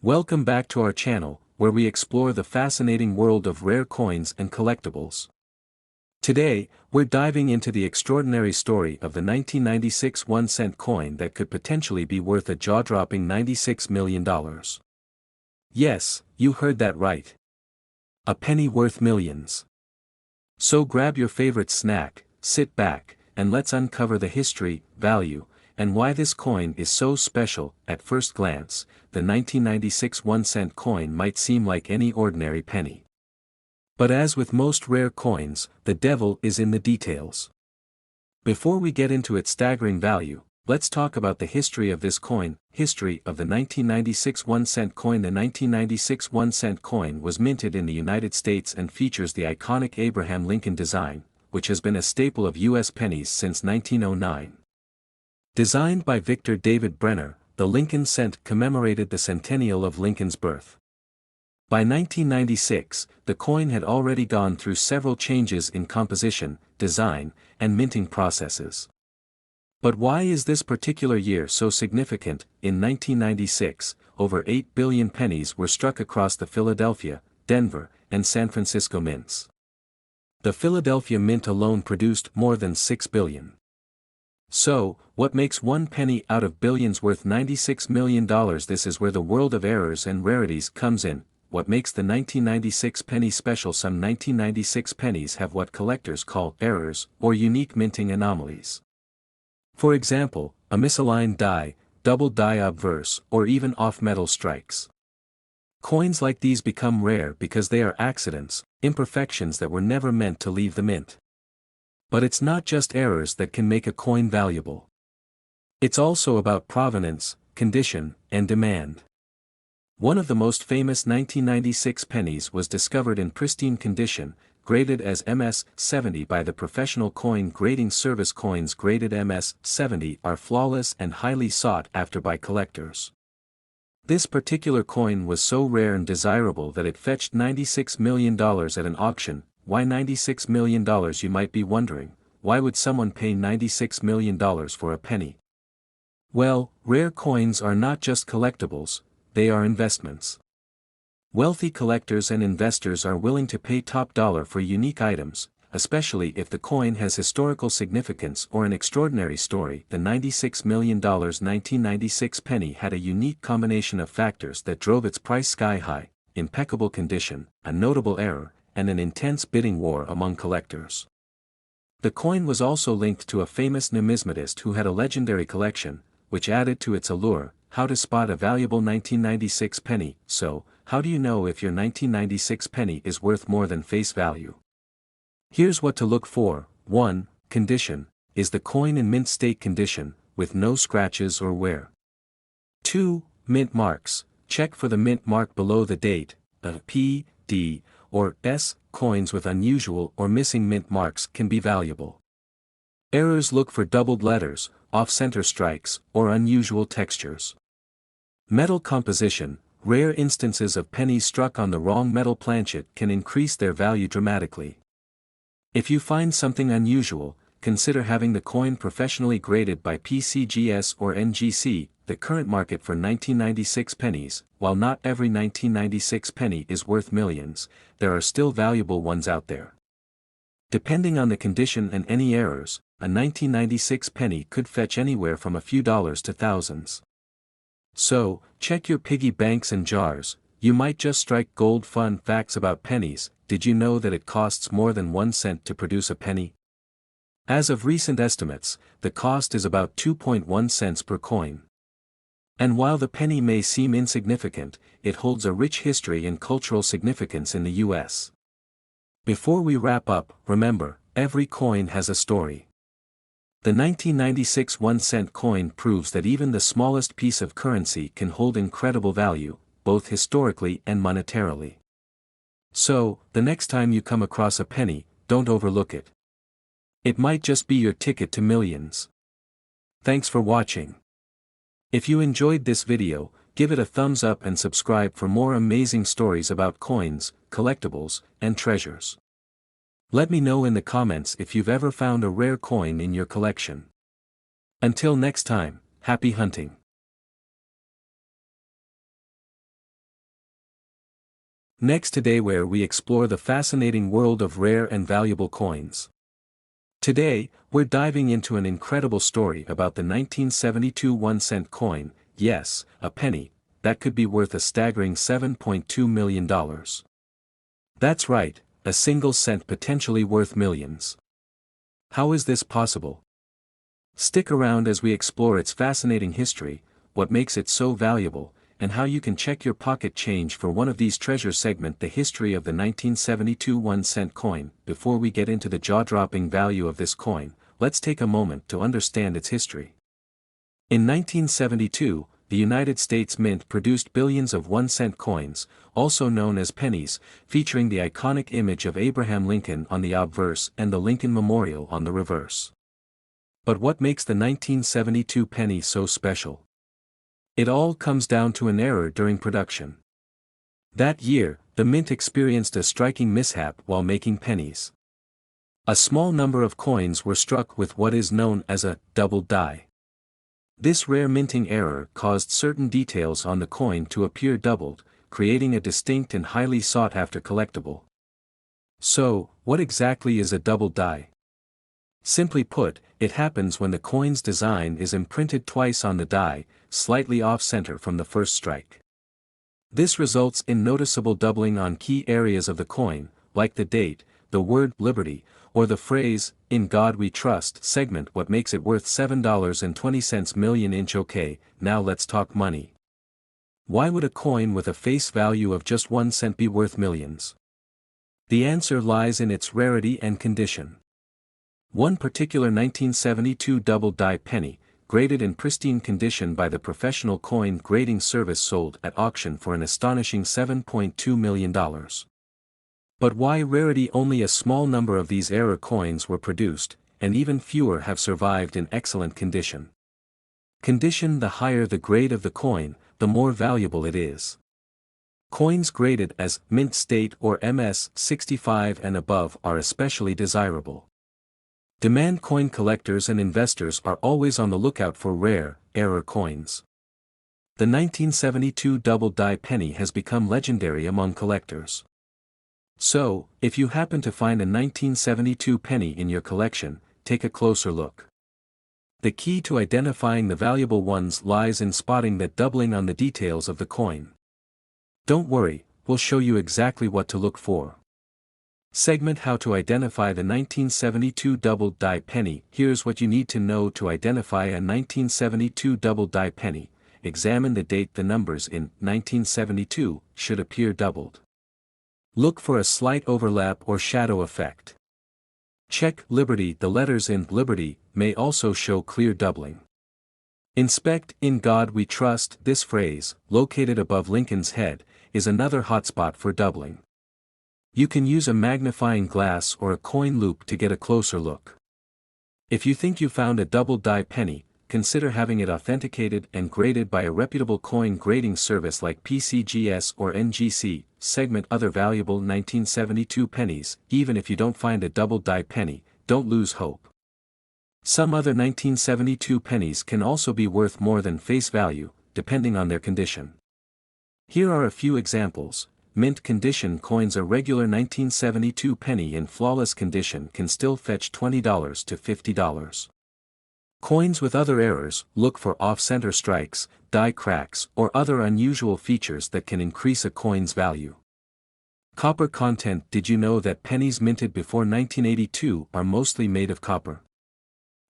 Welcome back to our channel, where we explore the fascinating world of rare coins and collectibles. Today, we're diving into the extraordinary story of the 1996 1-cent coin that could potentially be worth a jaw-dropping $96 million. Yes, you heard that right. A penny worth millions. So grab your favorite snack, sit back, and let's uncover the history, value, and why this coin is so special. At first glance, the 1996 1-cent coin might seem like any ordinary penny. But as with most rare coins, the devil is in the details. Before we get into its staggering value, let's talk about the history of this coin. History of the 1996 1-cent coin. The 1996 1-cent coin was minted in the United States and features the iconic Abraham Lincoln design, which has been a staple of U.S. pennies since 1909. Designed by Victor David Brenner, the Lincoln cent commemorated the centennial of Lincoln's birth. By 1996, the coin had already gone through several changes in composition, design, and minting processes. But why is this particular year so significant? In 1996, over 8 billion pennies were struck across the Philadelphia, Denver, and San Francisco mints. The Philadelphia mint alone produced more than 6 billion. So, what makes one penny out of billions worth $96 million? This is where the world of errors and rarities comes in. What makes the 1996 penny special? Some 1996 pennies have what collectors call errors or unique minting anomalies. For example, a misaligned die, double die obverse, or even off-metal strikes. Coins like these become rare because they are accidents, imperfections that were never meant to leave the mint. But it's not just errors that can make a coin valuable. It's also about provenance, condition, and demand. One of the most famous 1996 pennies was discovered in pristine condition, graded as MS-70 by the professional coin grading service. Coins graded MS-70 are flawless and highly sought after by collectors. This particular coin was so rare and desirable that it fetched $96 million at an auction. Why $96 million, you might be wondering? Why would someone pay $96 million for a penny? Well, rare coins are not just collectibles, they are investments. Wealthy collectors and investors are willing to pay top dollar for unique items, especially if the coin has historical significance or an extraordinary story. The $96 million 1996 penny had a unique combination of factors that drove its price sky high: impeccable condition, a notable error, and an intense bidding war among collectors. The coin was also linked to a famous numismatist who had a legendary collection, which added to its allure. How to spot a valuable 1996 penny? So, how do you know if your 1996 penny is worth more than face value? Here's what to look for. 1. Condition. Is the coin in mint state condition, with no scratches or wear? 2. Mint marks. Check for the mint mark below the date, a P, D, or S. Coins with unusual or missing mint marks can be valuable. Errors. Look for doubled letters, off-center strikes, or unusual textures. Metal composition. Rare instances of pennies struck on the wrong metal planchet can increase their value dramatically. If you find something unusual, consider having the coin professionally graded by PCGS or NGC. The current market for 1996 pennies. While not every 1996 penny is worth millions, there are still valuable ones out there. Depending on the condition and any errors, a 1996 penny could fetch anywhere from a few dollars to thousands. So, check your piggy banks and jars. You might just strike gold. Fun facts about pennies. Did you know that it costs more than 1 cent to produce a penny? As of recent estimates, the cost is about 2.1 cents per coin. And while the penny may seem insignificant, it holds a rich history and cultural significance in the U.S. Before we wrap up, remember, every coin has a story. The 1996 1-cent coin proves that even the smallest piece of currency can hold incredible value, both historically and monetarily. So, the next time you come across a penny, don't overlook it. It might just be your ticket to millions. Thanks for watching. If you enjoyed this video, give it a thumbs up and subscribe for more amazing stories about coins, collectibles, and treasures. Let me know in the comments if you've ever found a rare coin in your collection. Until next time, happy hunting. Next today where we explore the fascinating world of rare and valuable coins. Today, we're diving into an incredible story about the 1972 1-cent coin, yes, a penny, that could be worth a staggering $7.2 million. That's right, a single cent potentially worth millions. How is this possible? Stick around as we explore its fascinating history, what makes it so valuable, and how you can check your pocket change for one of these treasures. Segment the history of the 1972 1-cent coin. Before we get into the jaw-dropping value of this coin, let's take a moment to understand its history. In 1972, the United States Mint produced billions of 1-cent coins, also known as pennies, featuring the iconic image of Abraham Lincoln on the obverse and the Lincoln Memorial on the reverse. But what makes the 1972 penny so special? It all comes down to an error during production. That year, the mint experienced a striking mishap while making pennies. A small number of coins were struck with what is known as a double die. This rare minting error caused certain details on the coin to appear doubled, creating a distinct and highly sought-after collectible. So, what exactly is a double die? Simply put, it happens when the coin's design is imprinted twice on the die, slightly off-center from the first strike. This results in noticeable doubling on key areas of the coin, like the date, the word liberty, or the phrase, "In God We Trust." Segment what makes it worth $7.20 million. Okay, now let's talk money. Why would a coin with a face value of just 1 cent be worth millions? The answer lies in its rarity and condition. One particular 1972 double die penny, graded in pristine condition by the professional coin grading service, sold at auction for an astonishing $7.2 million. But why rarity? Only a small number of these era coins were produced, and even fewer have survived in excellent condition. Condition: the higher the grade of the coin, the more valuable it is. Coins graded as mint state or MS 65 and above are especially desirable. Demand: coin collectors and investors are always on the lookout for rare, era coins. The 1972 double die penny has become legendary among collectors. So, if you happen to find a 1972 penny in your collection, take a closer look. The key to identifying the valuable ones lies in spotting that doubling on the details of the coin. Don't worry, we'll show you exactly what to look for. Segment: how to identify the 1972 double die penny. Here's what you need to know to identify a 1972 double die penny. Examine the date. The numbers in 1972 should appear doubled. Look for a slight overlap or shadow effect. Check liberty. The letters in liberty may also show clear doubling. Inspect "In God We Trust." This phrase, located above Lincoln's head, is another hotspot for doubling. You can use a magnifying glass or a coin loop to get a closer look. If you think you found a double die penny, consider having it authenticated and graded by a reputable coin grading service like PCGS or NGC. Segment: other valuable 1972 pennies. Even if you don't find a double die penny, don't lose hope. Some other 1972 pennies can also be worth more than face value, depending on their condition. Here are a few examples. Mint condition coins: a regular 1972 penny in flawless condition can still fetch $20 to $50. Coins with other errors: look for off-center strikes, die cracks, or other unusual features that can increase a coin's value. Copper content: did you know that pennies minted before 1982 are mostly made of copper?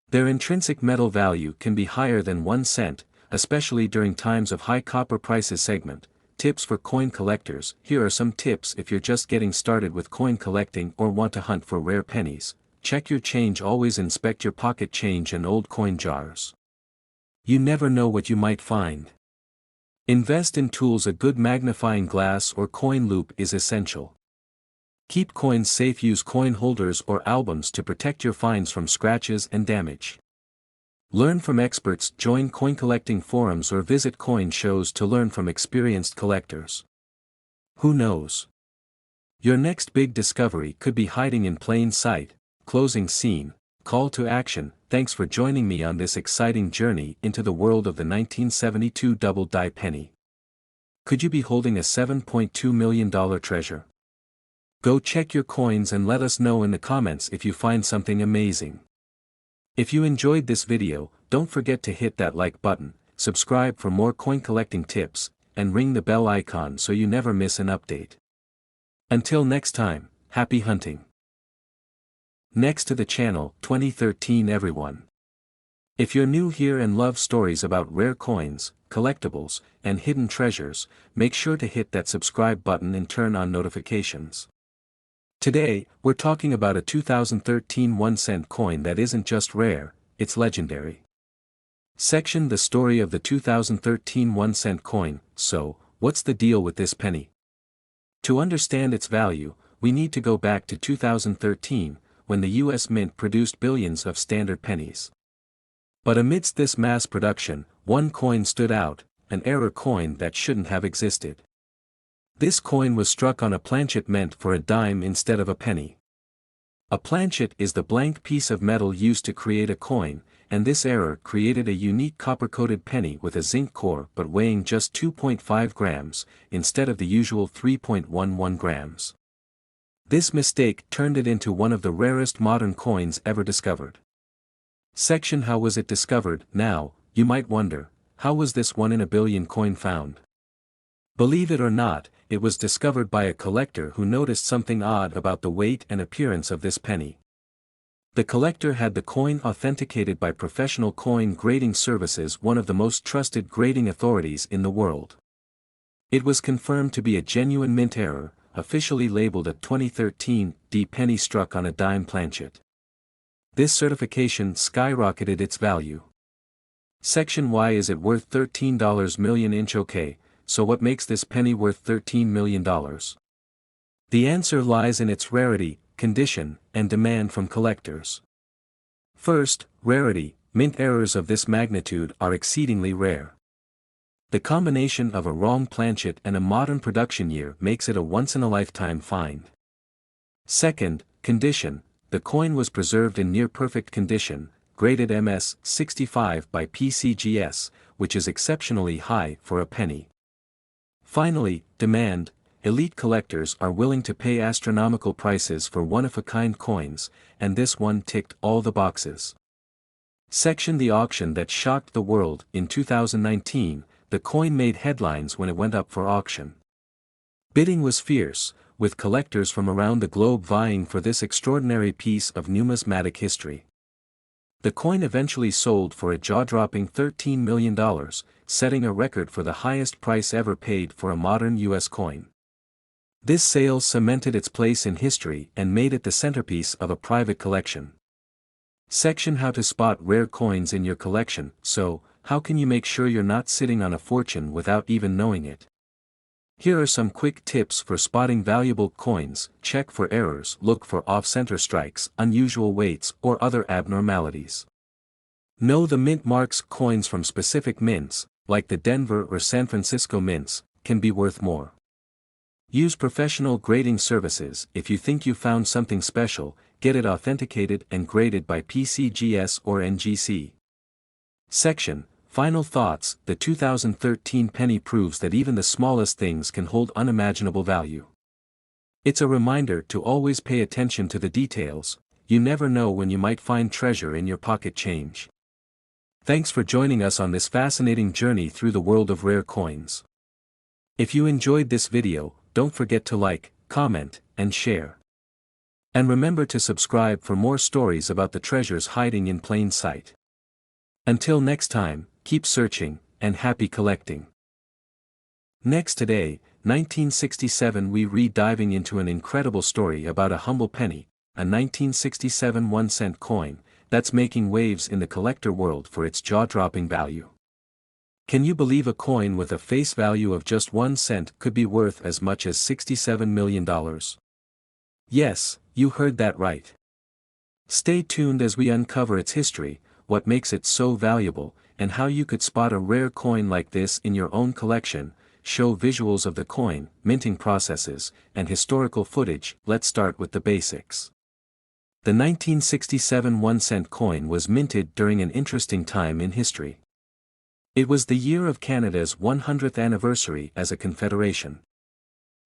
Their intrinsic metal value can be higher than 1 cent, especially during times of high copper prices. Segment: tips for coin collectors. Here are some tips if you're just getting started with coin collecting or want to hunt for rare pennies. Check your change. Always inspect your pocket change and old coin jars. You never know what you might find. Invest in tools. A good magnifying glass or coin loop is essential. Keep coins safe. Use coin holders or albums to protect your finds from scratches and damage. Learn from experts. Join coin collecting forums or visit coin shows to learn from experienced collectors. Who knows? Your next big discovery could be hiding in plain sight. Closing scene, call to action. Thanks for joining me on this exciting journey into the world of the 1972 double die penny. Could you be holding a $7.2 million treasure? Go check your coins and let us know in the comments if you find something amazing. If you enjoyed this video, don't forget to hit that like button, subscribe for more coin collecting tips, and ring the bell icon so you never miss an update. Until next time, happy hunting. Next to the channel, 2013 everyone. If you're new here and love stories about rare coins, collectibles, and hidden treasures, make sure to hit that subscribe button and turn on notifications. Today, we're talking about a 2013 1-cent coin that isn't just rare, it's legendary. Section: The story of the 2013 1-cent coin. So, what's the deal with this penny? To understand its value, we need to go back to 2013, when the US Mint produced billions of standard pennies. But amidst this mass production, one coin stood out, an error coin that shouldn't have existed. This coin was struck on a planchet meant for a dime instead of a penny. A planchet is the blank piece of metal used to create a coin, and this error created a unique copper-coated penny with a zinc core but weighing just 2.5 grams, instead of the usual 3.11 grams. This mistake turned it into one of the rarest modern coins ever discovered. Section: How was it discovered? Now, you might wonder, how was this 1 in a billion coin found? Believe it or not, it was discovered by a collector who noticed something odd about the weight and appearance of this penny. The collector had the coin authenticated by Professional Coin Grading Services, one of the most trusted grading authorities in the world. It was confirmed to be a genuine mint error, officially labeled a 2013 D penny struck on a dime planchet. This certification skyrocketed its value. Section: Why is it worth $13 million? Okay, so what makes this penny worth $13 million? The answer lies in its rarity, condition, and demand from collectors. First, rarity. Mint errors of this magnitude are exceedingly rare. The combination of a wrong planchet and a modern production year makes it a once-in-a-lifetime find. Second, condition. The coin was preserved in near-perfect condition, graded MS 65 by PCGS, which is exceptionally high for a penny. Finally, demand. Elite collectors are willing to pay astronomical prices for one-of-a-kind coins, and this one ticked all the boxes. Section: The auction that shocked the world. In 2019, the coin made headlines when it went up for auction. Bidding was fierce, with collectors from around the globe vying for this extraordinary piece of numismatic history. The coin eventually sold for a jaw-dropping $13 million, setting a record for the highest price ever paid for a modern US coin. This sale cemented its place in history and made it the centerpiece of a private collection. Section: How to spot rare coins in your collection. So, how can you make sure you're not sitting on a fortune without even knowing it? Here are some quick tips for spotting valuable coins. Check for errors. Look for off-center strikes, unusual weights, or other abnormalities. Know the mint marks. Coins from specific mints, like the Denver or San Francisco mints, can be worth more. Use professional grading services. If you think you found something special, get it authenticated and graded by PCGS or NGC. Section: Final thoughts. The 2013 penny proves that even the smallest things can hold unimaginable value. It's a reminder to always pay attention to the details. You never know when you might find treasure in your pocket change. Thanks for joining us on this fascinating journey through the world of rare coins. If you enjoyed this video, don't forget to like, comment, and share. And remember to subscribe for more stories about the treasures hiding in plain sight. Until next time, keep searching, and happy collecting. Next today, 1967, we re-diving into an incredible story about a humble penny, a 1967 1-cent coin, that's making waves in the collector world for its jaw-dropping value. Can you believe a coin with a face value of just 1 cent could be worth as much as $67 million? Yes, you heard that right. Stay tuned as we uncover its history, what makes it so valuable, and how you could spot a rare coin like this in your own collection. Show visuals of the coin, minting processes, and historical footage. Let's start with the basics. The 1967 1-cent coin was minted during an interesting time in history. It was the year of Canada's 100th anniversary as a confederation.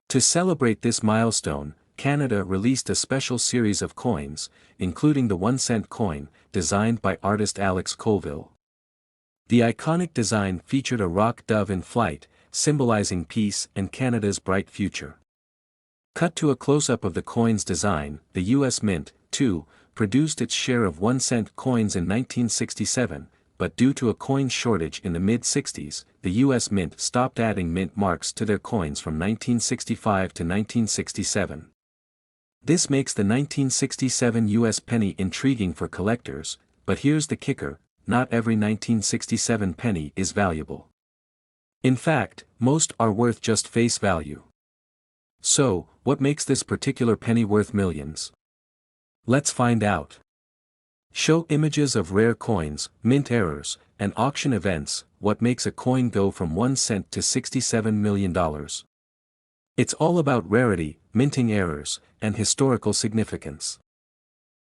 To celebrate this milestone, Canada released a special series of coins, including the 1-cent coin, designed by artist Alex Colville. The iconic design featured a rock dove in flight, symbolizing peace and Canada's bright future. Cut to a close-up of the coin's design, the U.S. Mint, too, produced its share of 1-cent coins in 1967, but due to a coin shortage in the mid-60s, the U.S. Mint stopped adding mint marks to their coins from 1965 to 1967. This makes the 1967 U.S. penny intriguing for collectors, but here's the kicker: not every 1967 penny is valuable. In fact, most are worth just face value. So, what makes this particular penny worth millions? Let's find out. Show images of rare coins, mint errors, and auction events. What makes a coin go from 1 cent to $67 million? It's all about rarity, minting errors, and historical significance.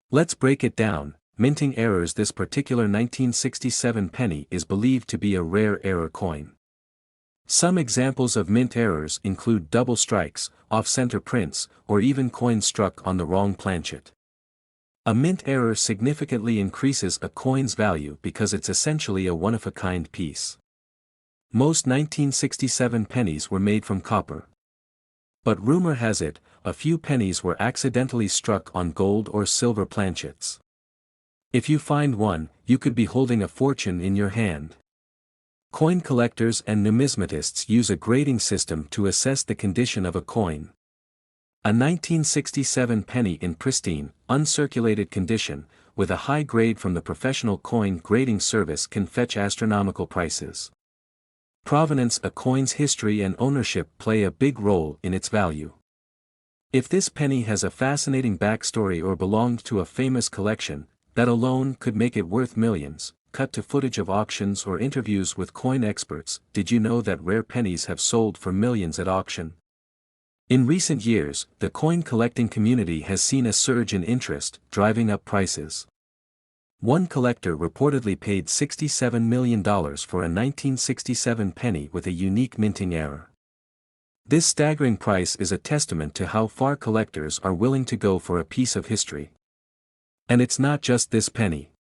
Let's break it down. Minting errors. This particular 1967 penny is believed to be a rare error coin. Some examples of mint errors include double strikes, off-center prints, or even coins struck on the wrong planchet. A mint error significantly increases a coin's value because it's essentially a one-of-a-kind piece. Most 1967 pennies were made from copper. But rumor has it, a few pennies were accidentally struck on gold or silver planchets. If you find one, you could be holding a fortune in your hand. Coin collectors and numismatists use a grading system to assess the condition of a coin. A 1967 penny in pristine, uncirculated condition, with a high grade from the professional coin grading service can fetch astronomical prices. Provenance. A coin's history and ownership play a big role in its value. If this penny has a fascinating backstory or belonged to a famous collection, that alone could make it worth millions. Cut to footage of auctions or interviews with coin experts. Did you know that rare pennies have sold for millions at auction? In recent years, the coin collecting community has seen a surge in interest, driving up prices. One collector reportedly paid $67 million for a 1967 penny with a unique minting error. This staggering price is a testament to how far collectors are willing to go for a piece of history. And it's not just this penny.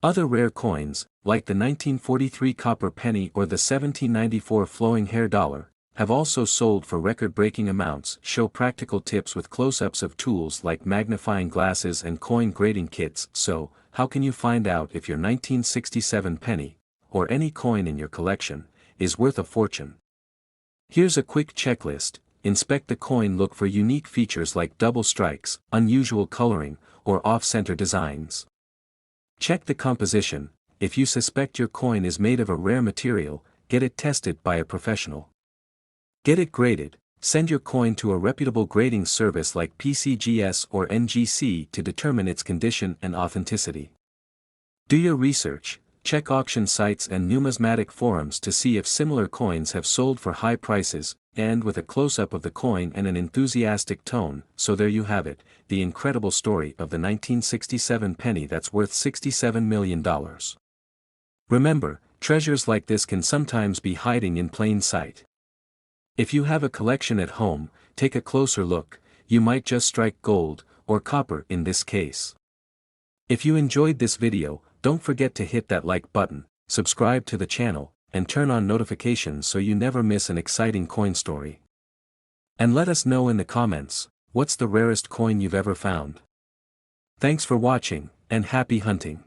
Other rare coins, like the 1943 copper penny or the 1794 flowing hair dollar, have also sold for record-breaking amounts. Show practical tips with close-ups of tools like magnifying glasses and coin grading kits. So, how can you find out if your 1967 penny, or any coin in your collection, is worth a fortune? Here's a quick checklist. Inspect the coin. Look for unique features like double strikes, unusual coloring, or off-center designs. Check the composition. If you suspect your coin is made of a rare material, get it tested by a professional. Get it graded. Send your coin to a reputable grading service like PCGS or NGC to determine its condition and authenticity. Do your research. Check auction sites and numismatic forums to see if similar coins have sold for high prices, and with a close-up of the coin and an enthusiastic tone. So there you have it, the incredible story of the 1967 penny that's worth $67 million. Remember, treasures like this can sometimes be hiding in plain sight. If you have a collection at home, take a closer look. You might just strike gold, or copper in this case. If you enjoyed this video, don't forget to hit that like button, subscribe to the channel, and turn on notifications so you never miss an exciting coin story. And let us know in the comments, what's the rarest coin you've ever found? Thanks for watching, and happy hunting!